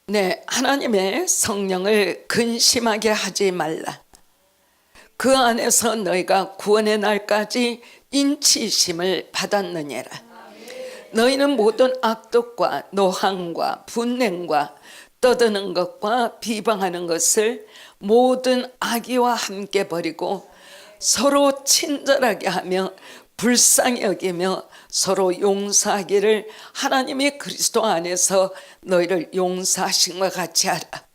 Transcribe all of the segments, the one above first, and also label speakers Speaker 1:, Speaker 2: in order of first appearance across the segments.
Speaker 1: 네, 하나님의 성령을 근심하게 하지 말라. 그 안에서 너희가 구원의 날까지 인치심을 받았느니라. 너희는 모든 악독과 노함과 분냉과 떠드는 것과 비방하는 것을 모든 악의와 함께 버리고 서로 친절하게 하며 불쌍히 여기며 서로 용서하기를 하나님이 그리스도 안에서 너희를 용서하신 것 같이 하라.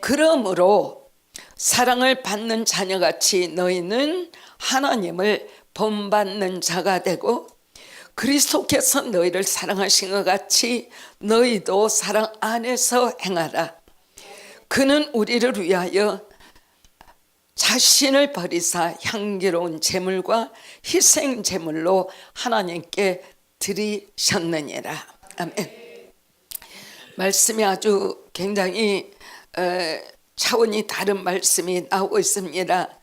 Speaker 1: 그러므로 사랑을 받는 자녀같이 너희는 하나님을 본받는 자가 되고 그리스도께서 너희를 사랑하신 것 같이 너희도 사랑 안에서 행하라. 그는 우리를 위하여 자신을 버리사 향기로운 제물과 희생 제물로 하나님께 드리셨느니라. 아멘. 말씀이 아주 굉장히 차원이 다른 말씀이 나오고 있습니다.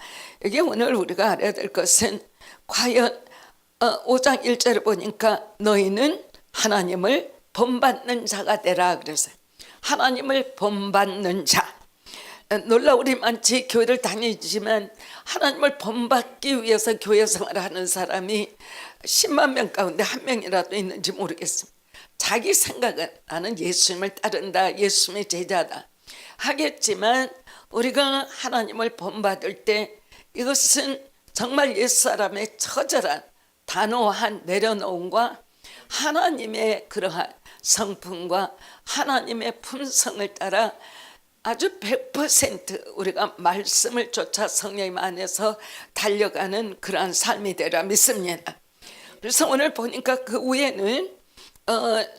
Speaker 1: 여기 오늘 우리가 알아야 될 것은 과연 5장 1절을 보니까 너희는 하나님을 본받는 자가 되라 그랬어요. 하나님을 본받는 자. 놀라우리 많지 교회를 다니지만 하나님을 본받기 위해서 교회 생활을 하는 사람이 10만 명 가운데 한 명이라도 있는지 모르겠습니다. 자기 생각은 나는 예수님을 따른다, 예수님의 제자다 하겠지만 우리가 하나님을 본받을 때 이것은 정말 옛사람의 처절한 단호한 내려놓음과 하나님의 그러한 성품과 하나님의 품성을 따라 아주 100% 우리가 말씀을 쫓아 성령 안에서 달려가는 그러한 삶이 되라 믿습니다. 그래서 오늘 보니까 그 위에는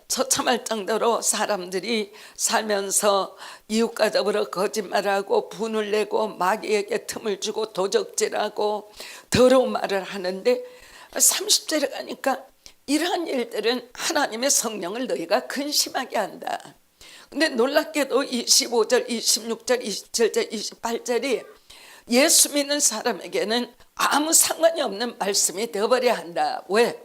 Speaker 1: 처참할 정도로 사람들이 살면서 이웃과 더불어 거짓말하고 분을 내고 마귀에게 틈을 주고 도적질하고 더러운 말을 하는데 30절에 가니까 이러한 일들은 하나님의 성령을 너희가 근심하게 한다. 근데 놀랍게도 25절, 26절, 27절, 28절이 예수 믿는 사람에게는 아무 상관이 없는 말씀이 되어버려야 한다. 왜?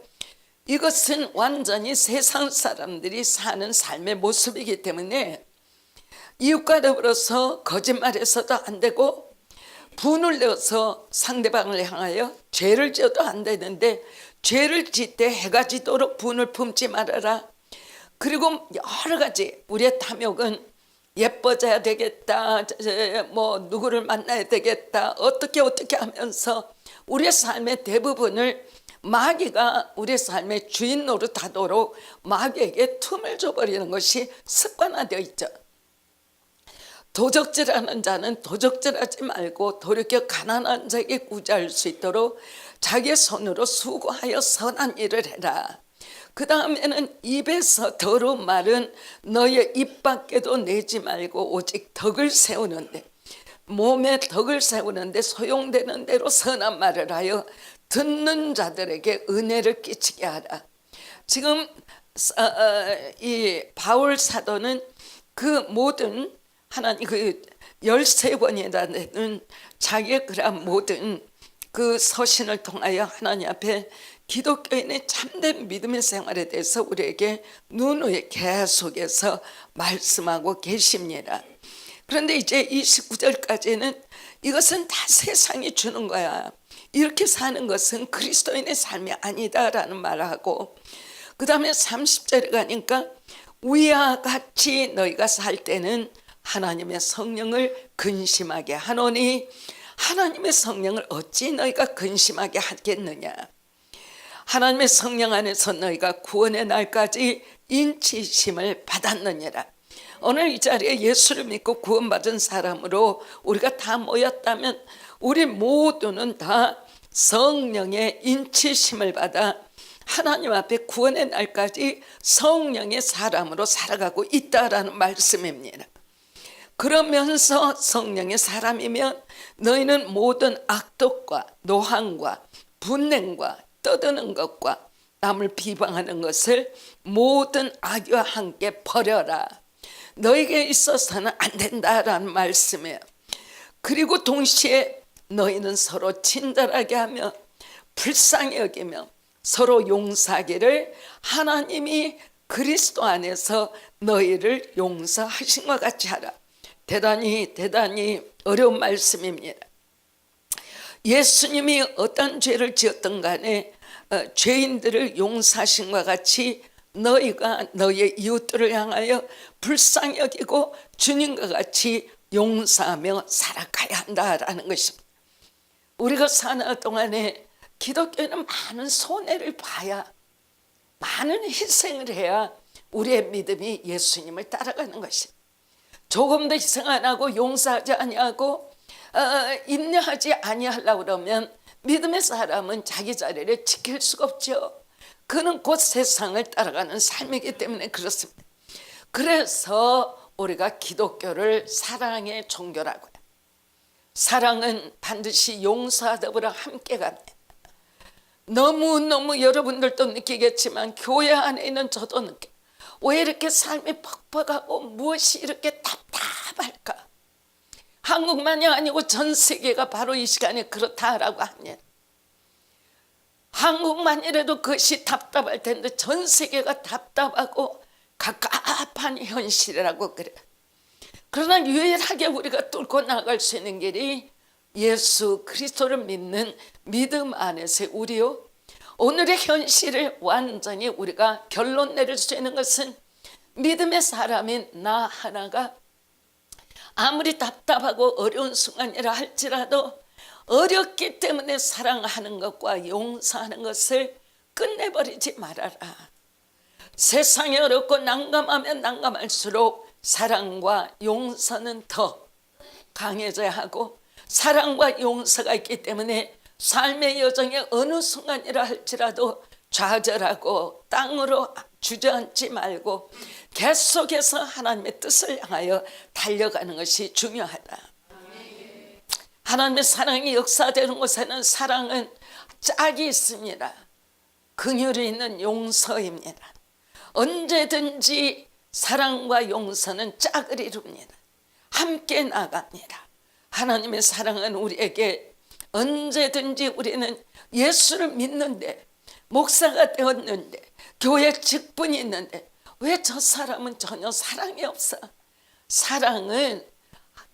Speaker 1: 이것은 완전히 세상 사람들이 사는 삶의 모습이기 때문에 이웃과 더불어서 거짓말해서도 안 되고 분을 내어서 상대방을 향하여 죄를 지어도 안 되는데 죄를 짓 때 해가 지도록 분을 품지 말아라. 그리고 여러 가지 우리의 탐욕은 예뻐져야 되겠다, 뭐 누구를 만나야 되겠다, 어떻게 하면서 우리의 삶의 대부분을 마귀가 우리의 삶의 주인 노릇하도록 마귀에게 틈을 줘버리는 것이 습관화되어 있죠. 도적질하는 자는 도적질하지 말고 돌이켜 가난한 자에게 구제할 수 있도록 자기의 손으로 수고하여 선한 일을 해라. 그 다음에는 입에서 더러운 말은 너의 입 밖에도 내지 말고 오직 덕을 세우는데 몸에 덕을 세우는데 소용되는 대로 선한 말을 하여 듣는 자들에게 은혜를 끼치게 하라. 지금 이 바울 사도는 그 모든 하나님 그 13권이라는 자기의 그런 모든 그 서신을 통하여 하나님 앞에 기독교인의 참된 믿음의 생활에 대해서 우리에게 누누이 계속해서 말씀하고 계십니다. 그런데 이제 29절까지는 이것은 다 세상이 주는 거야. 이렇게 사는 것은 그리스도인의 삶이 아니다라는 말을 하고 그 다음에 30절에 가니까 위와 같이 너희가 살 때는 하나님의 성령을 근심하게 하노니 하나님의 성령을 어찌 너희가 근심하게 하겠느냐. 하나님의 성령 안에서 너희가 구원의 날까지 인치심을 받았느니라. 오늘 이 자리에 예수를 믿고 구원받은 사람으로 우리가 다 모였다면 우리 모두는 다 성령의 인치심을 받아 하나님 앞에 구원의 날까지 성령의 사람으로 살아가고 있다라는 말씀입니다. 그러면서 성령의 사람이면 너희는 모든 악독과 노함과 분냉과 떠드는 것과 남을 비방하는 것을 모든 악의와 함께 버려라. 너에게 있어서는 안 된다라는 말씀이에요. 그리고 동시에 너희는 서로 친절하게 하며 불쌍히 여기며 서로 용서하기를 하나님이 그리스도 안에서 너희를 용서하신 것 같이 하라. 대단히 어려운 말씀입니다. 예수님이 어떤 죄를 지었던 간에 죄인들을 용서하신 것 같이 너희가 너희의 이웃들을 향하여 불쌍히 여기고 주님과 같이 용서하며 살아가야 한다라는 것입니다. 우리가 사는 동안에 기독교는 많은 손해를 봐야, 많은 희생을 해야 우리의 믿음이 예수님을 따라가는 것입니다. 조금 더 희생 안 하고 용서하지 아니하고 인내하지 아니하려고 그러면 믿음의 사람은 자기 자리를 지킬 수가 없죠. 그는 곧 세상을 따라가는 삶이기 때문에 그렇습니다. 그래서 우리가 기독교를 사랑의 종교라고 해요. 사랑은 반드시 용서와 더불어 함께 갑니다. 너무 여러분들도 느끼겠지만 교회 안에 있는 저도 느껴요. 왜 이렇게 삶이 퍽퍽하고 무엇이 이렇게 답답할까? 한국만이 아니고 전 세계가 바로 이 시간에 그렇다라고 합니다. 한국만이라도 그것이 답답할 텐데 전 세계가 답답하고 갑갑한 현실이라고 그래요. 그러나 유일하게 우리가 뚫고 나갈 수 있는 길이 예수 그리스도를 믿는 믿음 안에서 우리요. 오늘의 현실을 완전히 우리가 결론 내릴 수 있는 것은 믿음의 사람인 나 하나가 아무리 답답하고 어려운 순간이라 할지라도 어렵기 때문에 사랑하는 것과 용서하는 것을 끝내버리지 말아라. 세상이 어렵고 난감하면 난감할수록 사랑과 용서는 더 강해져야 하고, 사랑과 용서가 있기 때문에 삶의 여정의 어느 순간이라 할지라도 좌절하고 땅으로 주저앉지 말고 계속해서 하나님의 뜻을 향하여 달려가는 것이 중요하다. 하나님의 사랑이 역사되는 곳에는 사랑은 짝이 있습니다. 긍휼이 있는 용서입니다. 언제든지 사랑과 용서는 짝을 이룹니다. 함께 나갑니다. 하나님의 사랑은 우리에게 언제든지, 우리는 예수를 믿는데, 목사가 되었는데, 교회 직분이 있는데 왜 저 사람은 전혀 사랑이 없어? 사랑은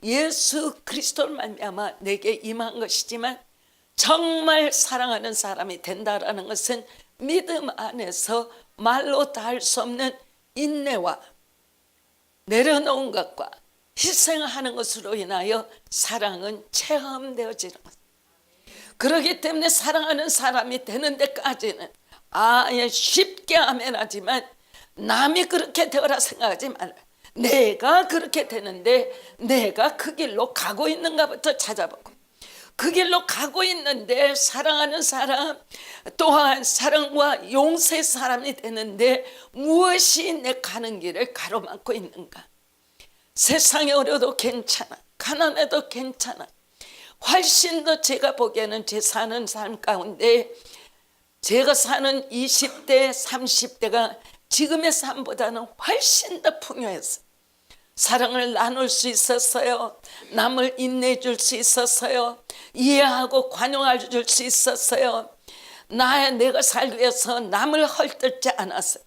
Speaker 1: 예수 그리스도를 말미암아 내게 임한 것이지만 정말 사랑하는 사람이 된다라는 것은 믿음 안에서 말로 다 할 수 없는 인내와 내려놓은 것과 희생하는 것으로 인하여 사랑은 체험되어지는 것. 그렇기 때문에 사랑하는 사람이 되는 데까지는 쉽게 아멘하지만 남이 그렇게 되어라 생각하지 말아요. 내가 그렇게 되는데 내가 그 길로 가고 있는가부터 찾아보고, 그 길로 가고 있는데 사랑하는 사람, 또한 사랑과 용서의 사람이 되는데 무엇이 내 가는 길을 가로막고 있는가? 세상이 어려도 괜찮아, 가난해도 괜찮아. 훨씬 더 제가 보기에는 제 사는 삶 가운데 제가 사는 20대 30대가 지금의 삶보다는 훨씬 더 풍요했어요. 사랑을 나눌 수 있었어요. 남을 인내해 줄 수 있었어요. 이해하고 관용해 줄 수 있었어요. 내가 살기 위해서 남을 헐뜯지 않았어요.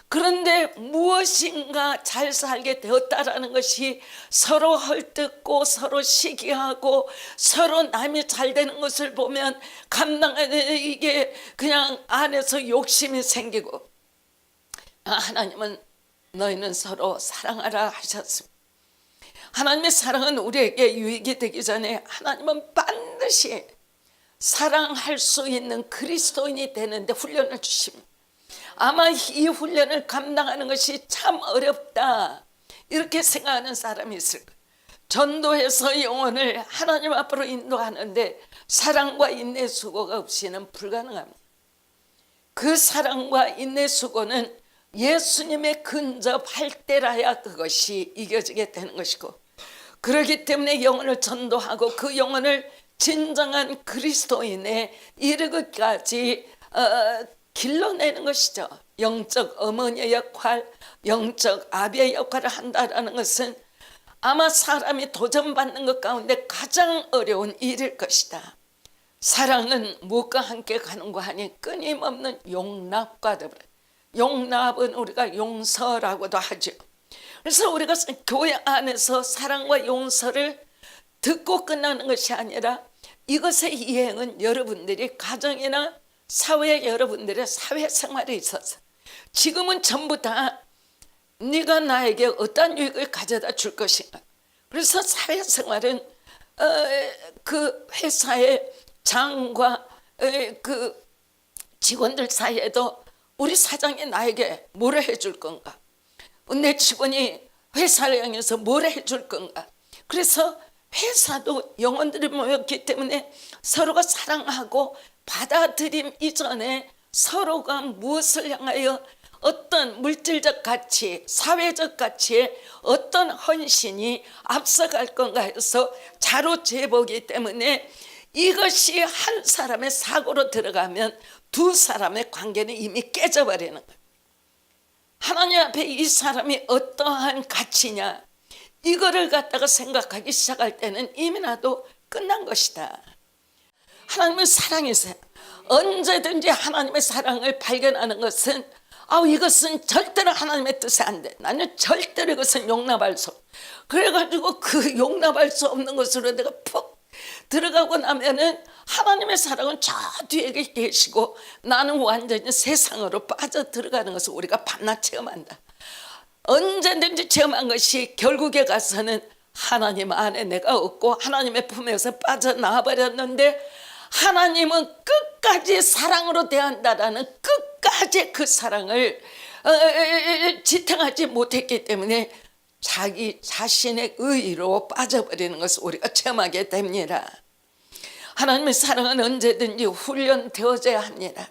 Speaker 1: 그런데 무엇인가 잘 살게 되었다라는 것이 서로 헐뜯고 서로 시기하고 서로 남이 잘 되는 것을 보면 이게 그냥 안에서 욕심이 생기고, 하나님은 너희는 서로 사랑하라 하셨습니다. 하나님의 사랑은 우리에게 유익이 되기 전에 하나님은 반드시 사랑할 수 있는 그리스도인이 되는데 훈련을 주십니다. 아마 이 훈련을 감당하는 것이 참 어렵다 이렇게 생각하는 사람이 있을 거예요. 전도해서 영혼을 하나님 앞으로 인도하는데 사랑과 인내 수고가 없이는 불가능합니다. 그 사랑과 인내 수고는 예수님의 근접할 때라야 그것이 이겨지게 되는 것이고, 그렇기 때문에 영혼을 전도하고 그 영혼을 진정한 그리스도인에 이르기까지 길러내는 것이죠. 영적 어머니의 역할, 영적 아비의 역할을 한다는 것은 아마 사람이 도전받는 것 가운데 가장 어려운 일일 것이다. 사랑은 무엇과 함께 가는가 하니 끊임없는 용납과 더불어 용납은 우리가 용서라고도 하죠. 그래서 우리가 교회 안에서 사랑과 용서를 듣고 끝나는 것이 아니라 이것의 이행은 여러분들이 가정이나 사회, 여러분들의 사회생활에 있어서 지금은 전부 다 네가 나에게 어떤 유익을 가져다 줄 것인가. 그래서 사회생활은 그 회사의 장과 그 직원들 사이에도 우리 사장이 나에게 뭘 해줄 건가, 내 직원이 회사를 향해서 뭘 해줄 건가. 그래서 회사도 영혼들이 모였기 때문에 서로가 사랑하고 받아들임 이전에 서로가 무엇을 향하여 어떤 물질적 가치, 사회적 가치에 어떤 헌신이 앞서갈 건가 해서 자로재보기 때문에 이것이 한 사람의 사고로 들어가면 두 사람의 관계는 이미 깨져버리는 거예요. 하나님 앞에 이 사람이 어떠한 가치냐, 이거를 갖다가 생각하기 시작할 때는 이미 나도 끝난 것이다. 하나님은 사랑이세요. 언제든지 하나님의 사랑을 발견하는 것은 이것은 절대로 하나님의 뜻이 안 돼. 나는 절대로 이것은 용납할 수 없어. 그래가지고 그 용납할 수 없는 것으로 내가 푹 들어가고 나면은 하나님의 사랑은 저 뒤에 계시고 나는 완전히 세상으로 빠져 들어가는 것을 우리가 밤낮 체험한다. 언제든지 체험한 것이 결국에 가서는 하나님 안에 내가 없고 하나님의 품에서 빠져나와 버렸는데, 하나님은 끝까지 사랑으로 대한다라는 끝까지 그 사랑을 지탱하지 못했기 때문에 자기 자신의 의의로 빠져버리는 것을 우리가 체험하게 됩니다. 하나님의 사랑은 언제든지 훈련되어져야 합니다.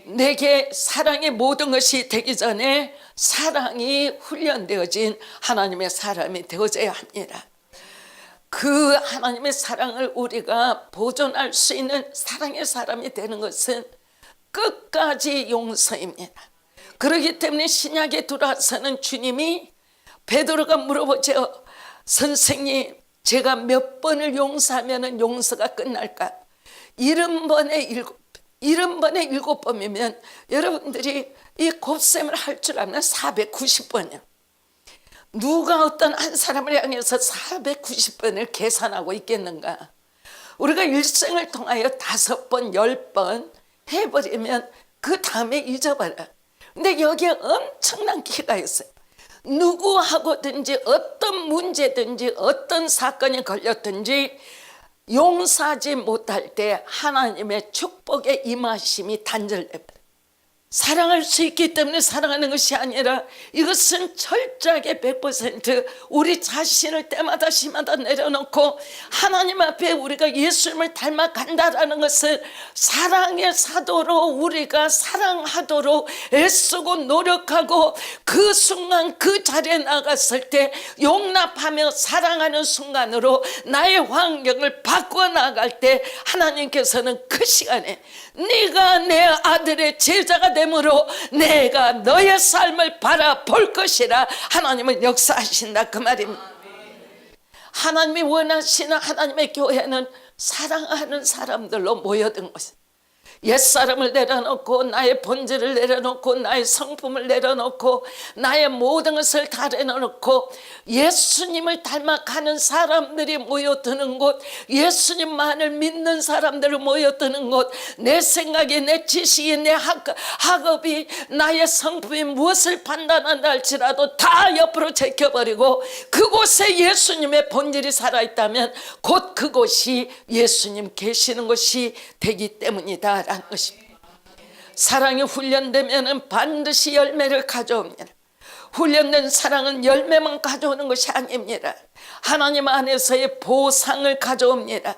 Speaker 1: 내게 사랑의 모든 것이 되기 전에 사랑이 훈련되어진 하나님의 사람이 되어져야 합니다. 그 하나님의 사랑을 우리가 보존할 수 있는 사랑의 사람이 되는 것은 끝까지 용서입니다. 그렇기 때문에 신약에 들어와서는 주님이 베드로가 물어보죠. 선생님, 제가 몇 번을 용서하면 용서가 끝날까? 70번에 7번이면 여러분들이 이 곱셈을 할 줄 알면 490번이요. 누가 어떤 한 사람을 향해서 490번을 계산하고 있겠는가? 우리가 일생을 통하여 5번, 10번 해버리면 그 다음에 잊어버려. 근데 여기에 엄청난 키가 있어요. 누구하고든지 어떤 문제든지 어떤 사건이 걸렸든지 용서하지 못할 때 하나님의 축복의 임하심이 단절돼버려요. 사랑할 수 있기 때문에 사랑하는 것이 아니라 이것은 철저하게 100% 우리 자신을 때마다 시마다 내려놓고 하나님 앞에 우리가 예수님을 닮아간다라는 것을 사랑의 사도로 우리가 사랑하도록 애쓰고 노력하고 그 순간 그 자리에 나갔을 때 용납하며 사랑하는 순간으로 나의 환경을 바꿔 나갈 때 하나님께서는 그 시간에 네가 내 아들의 제자가 되므로 내가 너의 삶을 바라볼 것이라 하나님은 역사하신다 그 말입니다. 하나님이 원하시는 하나님의 교회는 사랑하는 사람들로 모여든 것입니다. 옛사람을 내려놓고 나의 본질을 내려놓고 나의 성품을 내려놓고 나의 모든 것을 다 내려놓고 예수님을 닮아가는 사람들이 모여드는 곳, 예수님만을 믿는 사람들이 모여드는 곳, 내 생각이, 내 지식이, 내 학업이, 나의 성품이 무엇을 판단한다 할지라도 다 옆으로 제껴버리고 그곳에 예수님의 본질이 살아있다면 곧 그곳이 예수님 계시는 곳이 되기 때문이다 라는 것입니다. 사랑이 훈련되면 반드시 열매를 가져옵니다. 훈련된 사랑은 열매만 가져오는 것이 아닙니다. 하나님 안에서의 보상을 가져옵니다.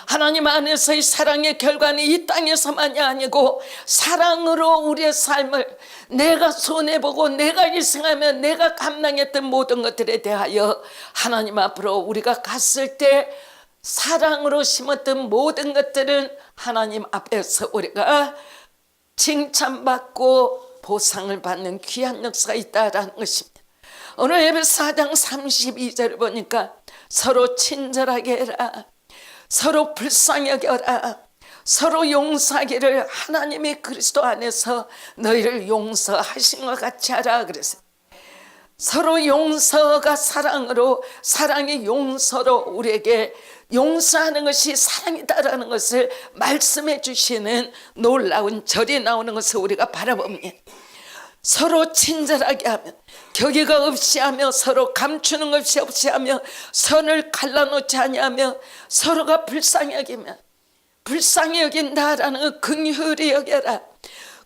Speaker 1: 하나님 안에서의 사랑의 결과는 이 땅에서만이 아니고 사랑으로 우리의 삶을 내가 손해보고 내가 희생하며 내가 감당했던 모든 것들에 대하여 하나님 앞으로 우리가 갔을 때 사랑으로 심었던 모든 것들은 하나님 앞에서 우리가 칭찬받고 보상을 받는 귀한 역사가 있다라는 것입니다. 오늘 에베소 4장 32절을 보니까 서로 친절하게 해라, 서로 불쌍히 여겨라, 서로 용서하기를 하나님이 그리스도 안에서 너희를 용서하신 것 같이 하라 그랬어요. 서로 용서가 사랑으로, 사랑이 용서로 우리에게 용서하는 것이 사랑이다라는 것을 말씀해 주시는 놀라운 절이 나오는 것을 우리가 바라봅니다. 서로 친절하게 하면, 격의가 없이 하며, 서로 감추는 것이 없이 하며, 선을 갈라놓지 아니하며, 서로가 불쌍히 여기면 불쌍히 여긴다라는 긍휼히 여겨라.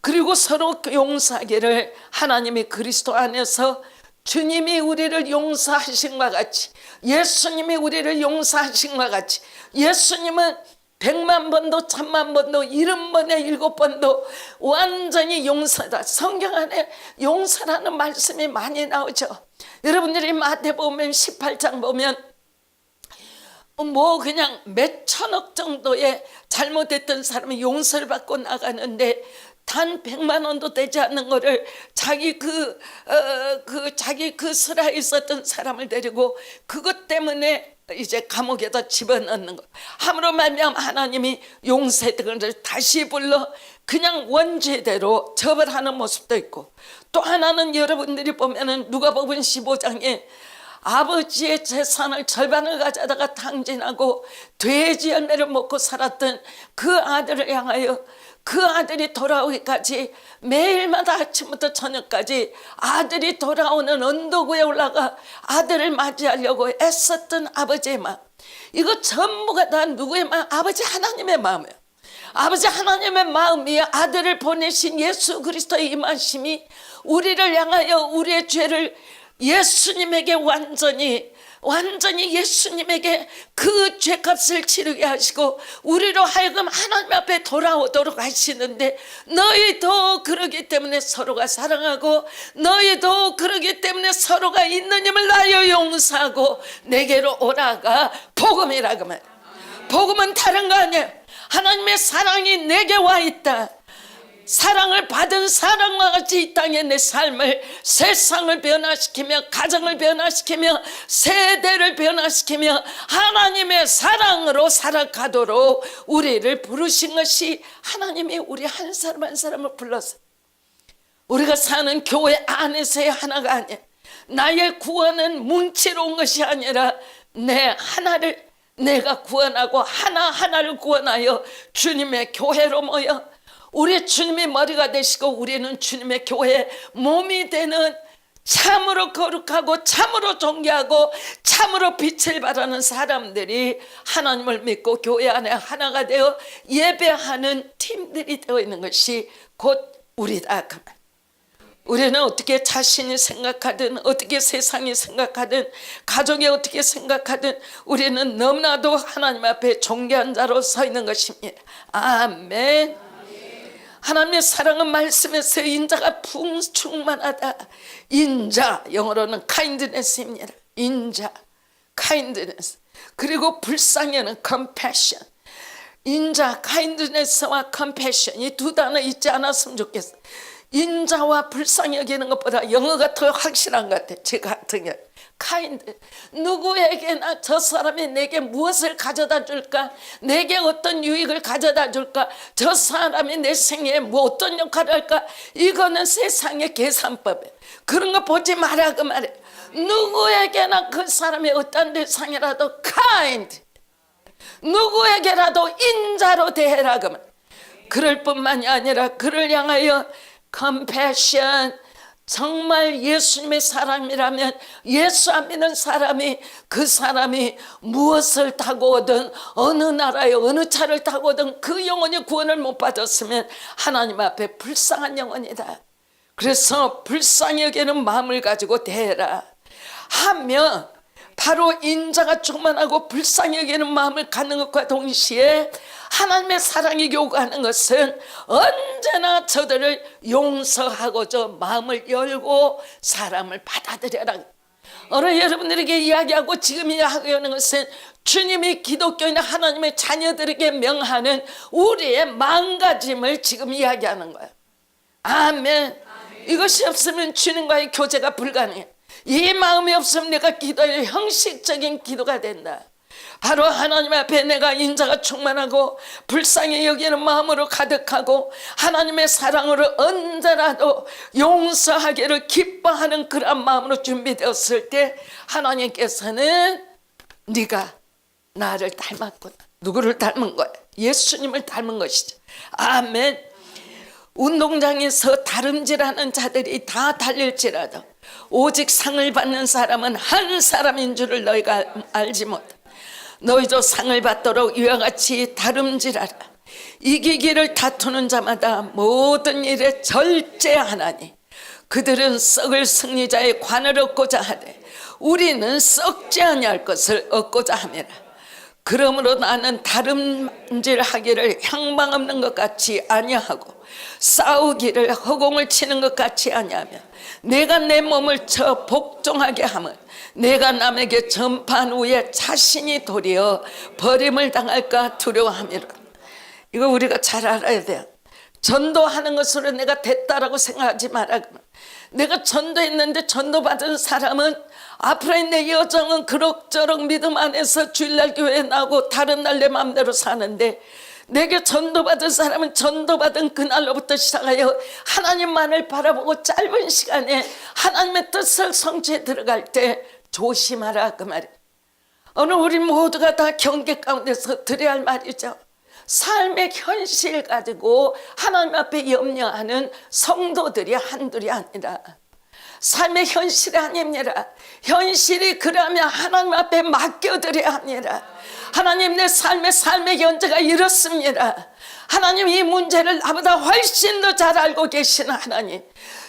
Speaker 1: 그리고 서로 용서하기를 하나님이 그리스도 안에서 주님이 우리를 용서하신 것 같이, 예수님이 우리를 용서하신 것 같이, 예수님은 100만 번도 1000만 번도 70번에 7번도 완전히 용서다. 성경 안에 용서라는 말씀이 많이 나오죠. 여러분들이 마태복음 18장 보면 뭐 그냥 몇 천억 정도의 잘못했던 사람이 용서를 받고 나가는데 단 100만 원도 되지 않는 거를 자기 자기 그 슬하에 있었던 사람을 데리고 그것 때문에 이제 감옥에다 집어넣는 거. 함으로 말미암아 하나님이 용서들을 다시 불러 그냥 원죄대로 처벌하는 모습도 있고, 또 하나는 여러분들이 보면은 누가복음 15장에 아버지의 재산을 절반을 가져다가 탕진하고 돼지 열매를 먹고 살았던 그 아들을 향하여 그 아들이 돌아오기까지 매일마다 아침부터 저녁까지 아들이 돌아오는 언덕 위에 올라가 아들을 맞이하려고 애썼던 아버지의 마음, 이거 전부가 다 누구의 마음? 아버지 하나님의 마음이에요. 아버지 하나님의 마음이 아들을 보내신 예수 그리스도의 임하심이 우리를 향하여 우리의 죄를 예수님에게 완전히 예수님에게 그 죄값을 치르게 하시고 우리로 하여금 하나님 앞에 돌아오도록 하시는데, 너희도 그러기 때문에 서로가 사랑하고, 너희도 그러기 때문에 서로가 있는 힘을 다하여 용서하고 내게로 오라가 복음이라 그 말. 복음은 다른 거 아니에요. 하나님의 사랑이 내게 와 있다. 사랑을 받은 사랑과 같이 이 땅에 내 삶을, 세상을 변화시키며 가정을 변화시키며 세대를 변화시키며 하나님의 사랑으로 살아가도록 우리를 부르신 것이, 하나님이 우리 한 사람 한 사람을 불렀어요. 우리가 사는 교회 안에서의 하나가 아니야. 나의 구원은 뭉치로 것이 아니라 내 하나를 내가 구원하고 하나하나를 구원하여 주님의 교회로 모여 우리 주님이 머리가 되시고 우리는 주님의 교회 몸이 되는, 참으로 거룩하고 참으로 존귀하고 참으로 빛을 발하는 사람들이 하나님을 믿고 교회 안에 하나가 되어 예배하는 팀들이 되어 있는 것이 곧 우리다. 우리는 어떻게 자신이 생각하든, 어떻게 세상이 생각하든, 가족이 어떻게 생각하든 우리는 너무나도 하나님 앞에 존귀한 자로 서 있는 것입니다. 아멘. 하나님의 사랑은 말씀에서 인자가 충만하다. 인자, 영어로는 kindness입니다. 인자, kindness. 그리고 불쌍히는 compassion. 인자, kindness와 compassion, 이 두 단어 잊지 않았으면 좋겠어요. 인자와 불쌍히 여기는 것보다 영어가 더 확실한 것 같아요. 제 같은 경우 kind. 누구에게나 저 사람이 내게 무엇을 가져다 줄까, 내게 어떤 유익을 가져다 줄까, 저 사람이 내 생애에 뭐 어떤 역할을 할까, 이거는 세상의 계산법이에요. 그런 거 보지 마라 그 말이에요. 누구에게나 그 사람이 어떤 대상이라도 kind, 누구에게라도 인자로 대해라 그 말이에요. 그럴 뿐만이 아니라 그를 향하여 compassion, 정말 예수님의 사람이라면 예수 안 믿는 사람이, 그 사람이 무엇을 타고 오든 어느 나라에 어느 차를 타고 오든 그 영혼이 구원을 못 받았으면 하나님 앞에 불쌍한 영혼이다. 그래서 불쌍히 여기는 마음을 가지고 대해라 하며, 바로 인자가 충만하고 불쌍히 여기는 마음을 갖는 것과 동시에 하나님의 사랑이 요구하는 것은 언제나 저들을 용서하고자 마음을 열고 사람을 받아들여라. 오늘 여러분들에게 이야기하고 지금 이야기하는 것은 주님이 기독교인 하나님의 자녀들에게 명하는 우리의 마음가짐을 지금 이야기하는 거예요. 아멘. 이것이 없으면 주님과의 교제가 불가능해. 이 마음이 없으면 내가 기도의 형식적인 기도가 된다. 바로 하나님 앞에 내가 인자가 충만하고 불쌍히 여기는 마음으로 가득하고 하나님의 사랑으로 언제라도 용서하기를 기뻐하는 그런 마음으로 준비되었을 때 하나님께서는 네가 나를 닮았구나. 누구를 닮은 거야? 예수님을 닮은 것이죠. 아멘. 운동장에서 다름질하는 자들이 다 달릴지라도 오직 상을 받는 사람은 한 사람인 줄을 너희가 알지 못해. 너희도 상을 받도록 이와 같이 다름질하라. 이기기를 다투는 자마다 모든 일에 절제하나니 그들은 썩을 승리자의 관을 얻고자 하되 우리는 썩지 아니할 것을 얻고자 함이라. 그러므로 나는 다름질하기를 향방 없는 것 같이 아니하고 싸우기를 허공을 치는 것 같이 아니하며 내가 내 몸을 쳐 복종하게 하면 내가 남에게 전파한 후에 자신이 도리어 버림을 당할까 두려워함이라. 이거 우리가 잘 알아야 돼요. 전도하는 것으로 내가 됐다라고 생각하지 마라. 내가 전도했는데 전도받은 사람은 앞으로의 내 여정은 그럭저럭 믿음 안에서 주일날 교회에 나오고 다른 날 내 마음대로 사는데, 내게 전도받은 사람은 전도받은 그날로부터 시작하여 하나님만을 바라보고 짧은 시간에 하나님의 뜻을 성취해 들어갈 때 조심하라 그 말이에요. 오늘 우리 모두가 다 경계 가운데서 드려야 할 말이죠. 삶의 현실 가지고 하나님 앞에 염려하는 성도들이 한둘이 아니라 삶의 현실이 아닙니다. 현실이 그러면 하나님 앞에 맡겨드려야 합니다. 하나님, 내 삶의 현재가 이렇습니다. 하나님, 이 문제를 나보다 훨씬 더 잘 알고 계시는 하나님,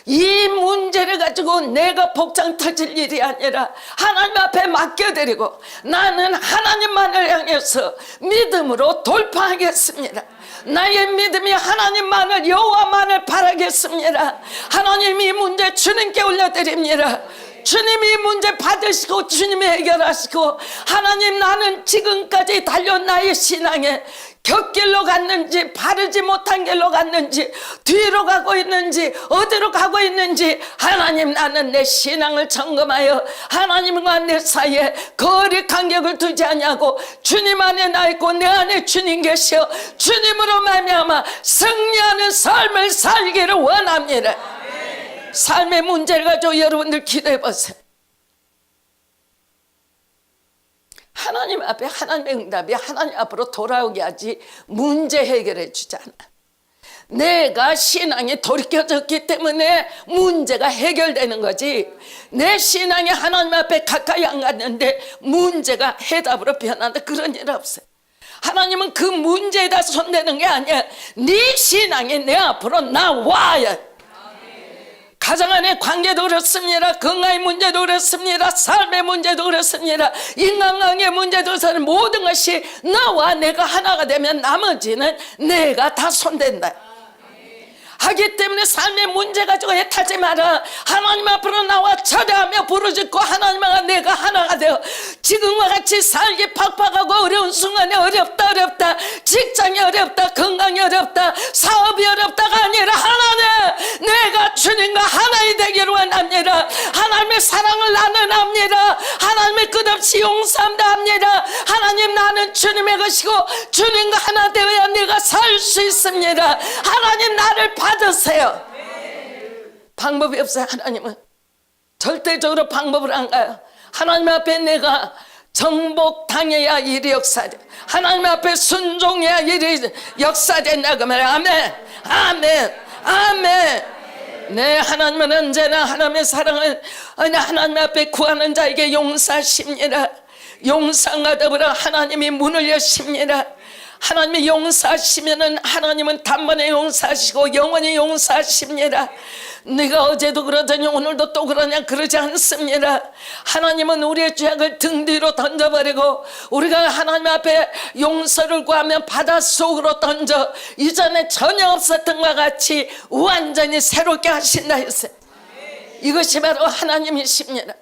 Speaker 1: 이 문제를 가지고 내가 복장 터질 일이 아니라 하나님 앞에 맡겨드리고 나는 하나님만을 향해서 믿음으로 돌파하겠습니다. 나의 믿음이 하나님만을, 여호와만을 바라겠습니다. 하나님, 이 문제 주님께 올려드립니다. 주님이 이 문제 받으시고 주님이 해결하시고, 하나님, 나는 지금까지 달려온 나의 신앙에 곁길로 갔는지 바르지 못한 길로 갔는지 뒤로 가고 있는지 어디로 가고 있는지, 하나님, 나는 내 신앙을 점검하여 하나님과 내 사이에 거리 간격을 두지 아니하고 주님 안에 나 있고 내 안에 주님 계셔 주님으로 말미암아 승리하는 삶을 살기를 원합니다. 삶의 문제를 가지고 여러분들 기도해 보세요. 하나님 앞에 하나님의 응답이 하나님 앞으로 돌아오게 하지 문제 해결해 주지 않아. 내가 신앙이 돌이켜졌기 때문에 문제가 해결되는 거지, 내 신앙이 하나님 앞에 가까이 안 갔는데 문제가 해답으로 변한다, 그런 일 없어요. 하나님은 그 문제에다 손대는 게 아니야. 네 신앙이 내 앞으로 나와야. 가정 안의 관계도 그렇습니다. 건강의 문제도 그렇습니다. 삶의 문제도 그렇습니다. 인간관계의 문제도 그렇습니다. 모든 것이 나와 내가 하나가 되면 나머지는 내가 다 손댄다 하기 때문에 삶의 문제 가지고 애타지 마라. 하나님 앞으로 나와 절하며 부르짖고 하나님과 내가 하나가 되어 지금과 같이 살기 팍팍하고 어려운 순간에 어렵다, 직장이 어렵다, 건강이 어렵다, 사업이 어렵다가 아니라 하나님, 내가 주님과 하나이 되기를 원합니다. 하나님의 사랑을 나눠합니다. 하나님의 끝없이 용서한다 합니다. 하나님, 나는 주님의 것이고 주님과 하나 되어야 내가 살 수 있습니다. 하나님, 나를 받으세요. 방법이 없어요. 하나님은 절대적으로 방법을 안 가요. 하나님 앞에 내가 정복당해야 일이 역사돼. 하나님 앞에 순종해야 일이 역사된다 그 말이에요. 아멘, 아멘, 아멘. 네, 하나님은 언제나 하나님의 사랑을 하나님 앞에 구하는 자에게 용서하십니다. 용서와 더불어 하나님이 문을 여십니다. 하나님이 용서하시면은 하나님은 단번에 용서하시고 영원히 용서하십니다. 네가 어제도 그러더니 오늘도 또 그러냐, 그러지 않습니다. 하나님은 우리의 죄악을 등 뒤로 던져버리고 우리가 하나님 앞에 용서를 구하면 바닷속으로 던져 이전에 전혀 없었던 것과 같이 완전히 새롭게 하신다 했어요. 이것이 바로 하나님이십니다.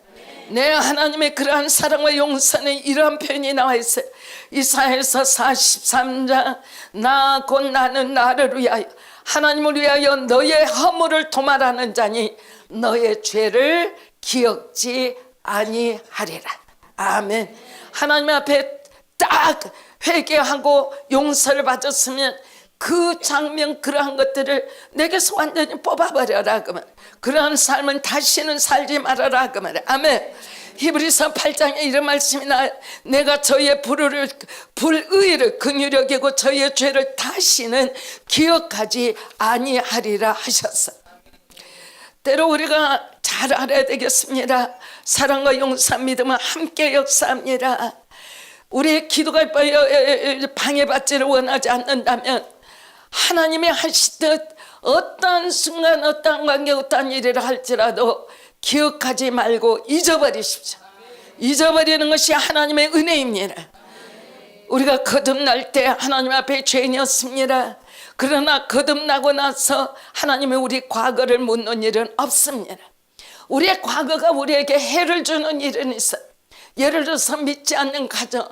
Speaker 1: 네, 하나님의 그러한 사랑과 용서는 이러한 표현이 나와 있어요. 이사야서 43장 나 곧 나는 나를 위하여 하나님을 위하여 너의 허물을 도말하는 자니 너의 죄를 기억지 아니하리라. 아멘. 하나님 앞에 딱 회개하고 용서를 받았으면 그 장면 그러한 것들을 내게서 완전히 뽑아버려라 그 말. 그러한 삶은 다시는 살지 말아라 그 말이야. 아멘. 히브리서 8장에 이런 말씀이 나와요. 내가 저의 불의를 긍휼히 여기고 저의 죄를 다시는 기억하지 아니하리라 하셨어요. 때로 우리가 잘 알아야 되겠습니다. 사랑과 용서 믿음은 함께 역사합니다. 우리의 기도가 방해받지를 원하지 않는다면 하나님이 하시듯 어떠한 순간 어떠한 관계 어떠한 일이라 할지라도 기억하지 말고 잊어버리십시오. 잊어버리는 것이 하나님의 은혜입니다. 우리가 거듭날 때 하나님 앞에 죄인이었습니다. 그러나 거듭나고 나서 하나님이 우리 과거를 묻는 일은 없습니다. 우리의 과거가 우리에게 해를 주는 일은 있어요. 예를 들어서 믿지 않는 가정,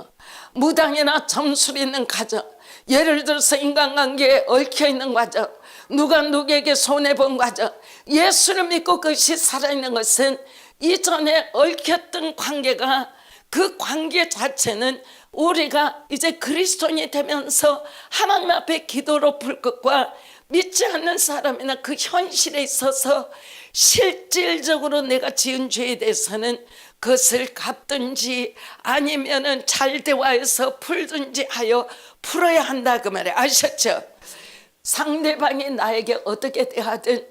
Speaker 1: 무당이나 점술 있는 가정, 예를 들어서 인간관계에 얽혀있는 과정, 누가 누구에게 손해본 과정, 예수를 믿고 그것이 살아있는 것은 이전에 얽혔던 관계가 그 관계 자체는 우리가 이제 그리스도인이 되면서 하나님 앞에 기도로 풀 것과 믿지 않는 사람이나 그 현실에 있어서 실질적으로 내가 지은 죄에 대해서는 그것을 갚든지 아니면은 잘 대화해서 풀든지 하여 풀어야 한다 그 말이에요. 아셨죠? 상대방이 나에게 어떻게 대하든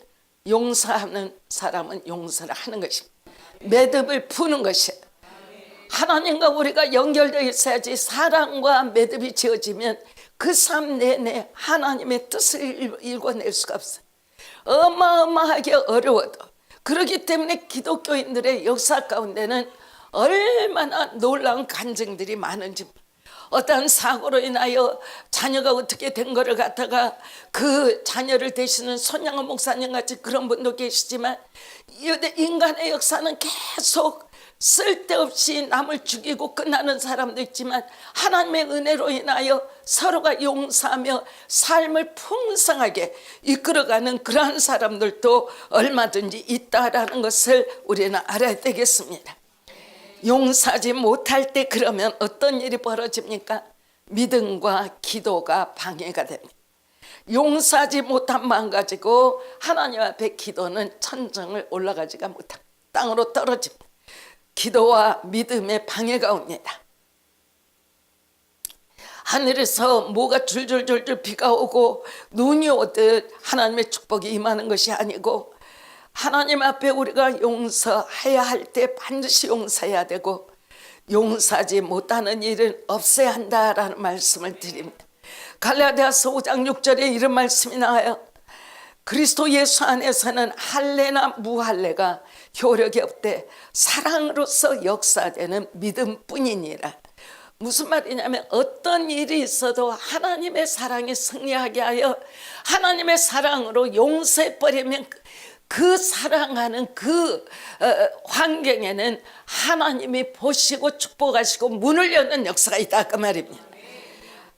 Speaker 1: 용서하는 사람은 용서를 하는 것입니다. 매듭을 푸는 것이에요. 하나님과 우리가 연결되어 있어야지. 사랑과 매듭이 지어지면 그 삶 내내 하나님의 뜻을 읽어낼 수가 없어요. 어마어마하게 어려워도. 그렇기 때문에 기독교인들의 역사 가운데는 얼마나 놀라운 간증들이 많은지, 어떠한 사고로 인하여 자녀가 어떻게 된 거를 갖다가 그 자녀를 대신하는 손양호 목사님 같이 그런 분도 계시지만, 인간의 역사는 계속 쓸데없이 남을 죽이고 끝나는 사람도 있지만 하나님의 은혜로 인하여 서로가 용서하며 삶을 풍성하게 이끌어가는 그러한 사람들도 얼마든지 있다라는 것을 우리는 알아야 되겠습니다. 용서하지 못할 때 그러면 어떤 일이 벌어집니까? 믿음과 기도가 방해가 됩니다. 용서하지 못한 마음 가지고 하나님 앞에 기도는 천정을 올라가지가 못합니다. 땅으로 떨어집니다. 기도와 믿음의 방해가 옵니다. 하늘에서 뭐가 줄줄줄줄 비가 오고 눈이 오듯 하나님의 축복이 임하는 것이 아니고, 하나님 앞에 우리가 용서해야 할 때 반드시 용서해야 되고, 용서하지 못하는 일은 없어야 한다라는 말씀을 드립니다. 갈라디아서 5장 6절에 이런 말씀이 나와요. 그리스도 예수 안에서는 할례나 무할례가 효력이 없되 사랑으로서 역사되는 믿음뿐이니라. 무슨 말이냐면 어떤 일이 있어도 하나님의 사랑이 승리하게 하여 하나님의 사랑으로 용서해버리면 그 사랑하는 그 환경에는 하나님이 보시고 축복하시고 문을 여는 역사가 있다 그 말입니다.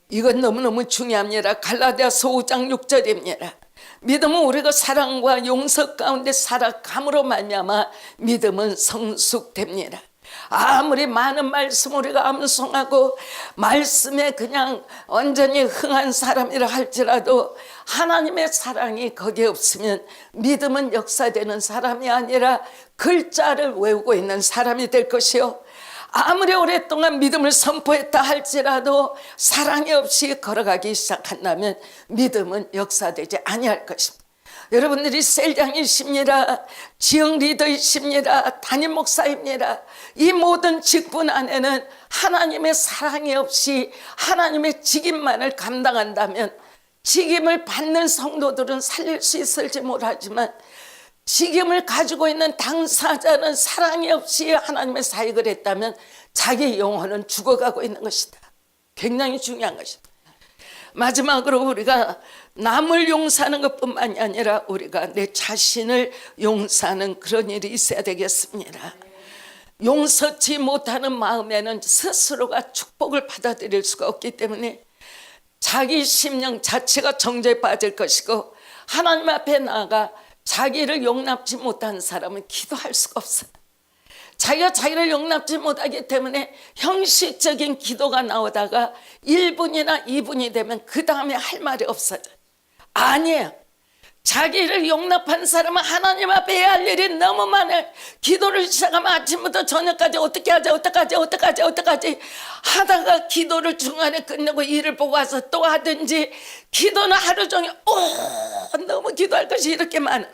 Speaker 1: 이건 너무너무 중요합니다. 갈라디아서 5장 6절입니다. 믿음은 우리가 사랑과 용서 가운데 살아감으로 말미암아 믿음은 성숙됩니다. 아무리 많은 말씀 우리가 암송하고 말씀에 그냥 완전히 흥한 사람이라 할지라도 하나님의 사랑이 거기에 없으면 믿음은 역사되는 사람이 아니라 글자를 외우고 있는 사람이 될 것이요, 아무리 오랫동안 믿음을 선포했다 할지라도 사랑이 없이 걸어가기 시작한다면 믿음은 역사되지 아니할 것입니다. 여러분들이 셀장이십니다, 지역 리더이십니다, 담임 목사입니다. 이 모든 직분 안에는 하나님의 사랑이 없이 하나님의 직임만을 감당한다면, 직임을 받는 성도들은 살릴 수 있을지 모르지만 직임을 가지고 있는 당사자는 사랑이 없이 하나님의 사역을 했다면 자기 영혼은 죽어가고 있는 것이다. 굉장히 중요한 것이다. 마지막으로 우리가 남을 용서하는 것뿐만이 아니라 우리가 내 자신을 용서하는 그런 일이 있어야 되겠습니다. 용서치 못하는 마음에는 스스로가 축복을 받아들일 수가 없기 때문에 자기 심령 자체가 정죄에 빠질 것이고, 하나님 앞에 나아가 자기를 용납지 못한 사람은 기도할 수가 없어요. 자기가 자기를 용납지 못하기 때문에 형식적인 기도가 나오다가 1분이나 2분이 되면 그 다음에 할 말이 없어요. 아니에요. 자기를 용납한 사람은 하나님 앞에 해야 할 일이 너무 많아요. 기도를 시작하면 아침부터 저녁까지 어떻게 하지 하다가 기도를 중간에 끝내고 일을 보고 와서 또 하든지, 기도는 하루 종일 너무 기도할 것이 이렇게 많아.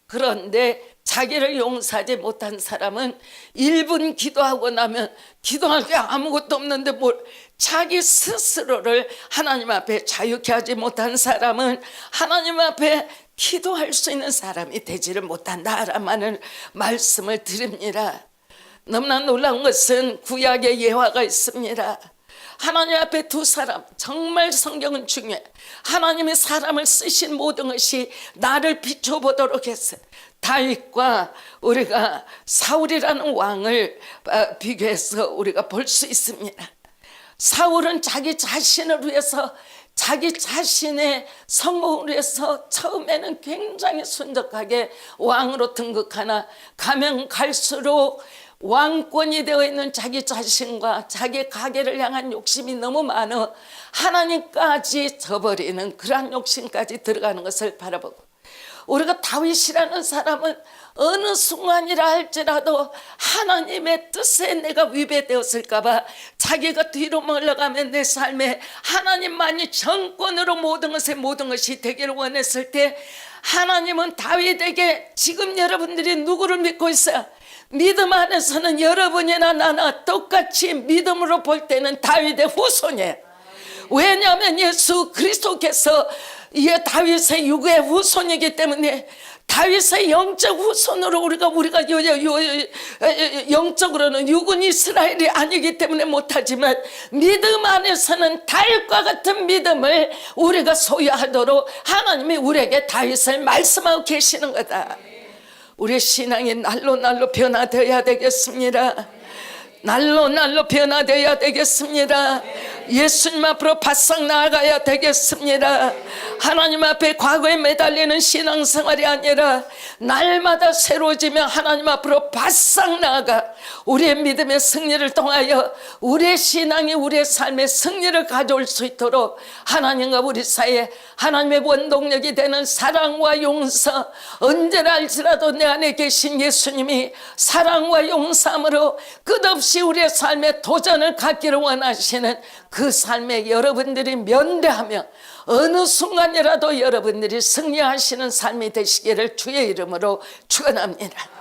Speaker 1: 그런데 자기를 용서하지 못한 사람은 1분 기도하고 나면 기도할 게 아무것도 없는데 뭘, 자기 스스로를 하나님 앞에 자유케 하지 못한 사람은 하나님 앞에 기도할 수 있는 사람이 되지를 못한다라는 말씀을 드립니다. 너무나 놀라운 것은 구약의 예화가 있습니다. 하나님 앞에 두 사람, 정말 성경은 중요해. 하나님이 사람을 쓰신 모든 것이 나를 비춰보도록 했어요. 다윗과 우리가 사울이라는 왕을 비교해서 우리가 볼 수 있습니다. 사울은 자기 자신을 위해서, 자기 자신의 성공을 위해서 처음에는 굉장히 순적하게 왕으로 등극하나 가면 갈수록 왕권이 되어 있는 자기 자신과 자기 가계를 향한 욕심이 너무 많아 하나님까지 저버리는 그러한 욕심까지 들어가는 것을 바라보고, 우리가 다윗이라는 사람은 어느 순간이라 할지라도 하나님의 뜻에 내가 위배되었을까 봐 자기가 뒤로 물러가면 내 삶에 하나님만이 정권으로 모든 것이 되기를 원했을 때, 하나님은 다윗에게 지금 여러분들이 누구를 믿고 있어요? 믿음 안에서는 여러분이나 나나 똑같이 믿음으로 볼 때는 다윗의 후손이에요. 왜냐하면 예수 그리스도께서 다윗의 유구의 후손이기 때문에, 다윗의 영적 후손으로 우리가 영적으로는 육은 이스라엘이 아니기 때문에 못하지만 믿음 안에서는 다윗과 같은 믿음을 우리가 소유하도록 하나님이 우리에게 다윗을 말씀하고 계시는 거다. 우리의 신앙이 날로 변화되어야 되겠습니다. 날로 변화되어야 되겠습니다. 예수님 앞으로 바싹 나아가야 되겠습니다. 하나님 앞에 과거에 매달리는 신앙생활이 아니라 날마다 새로워지며 하나님 앞으로 바싹 나아가 우리의 믿음의 승리를 통하여 우리의 신앙이 우리의 삶의 승리를 가져올 수 있도록 하나님과 우리 사이에 하나님의 원동력이 되는 사랑과 용서, 언제나 알지라도 내 안에 계신 예수님이 사랑과 용서함으로 끝없이 우리의 삶에 도전을 갖기를 원하시는 그 삶에 여러분들이 면대하며 어느 순간이라도 여러분들이 승리하시는 삶이 되시기를 주의 이름으로 축원합니다.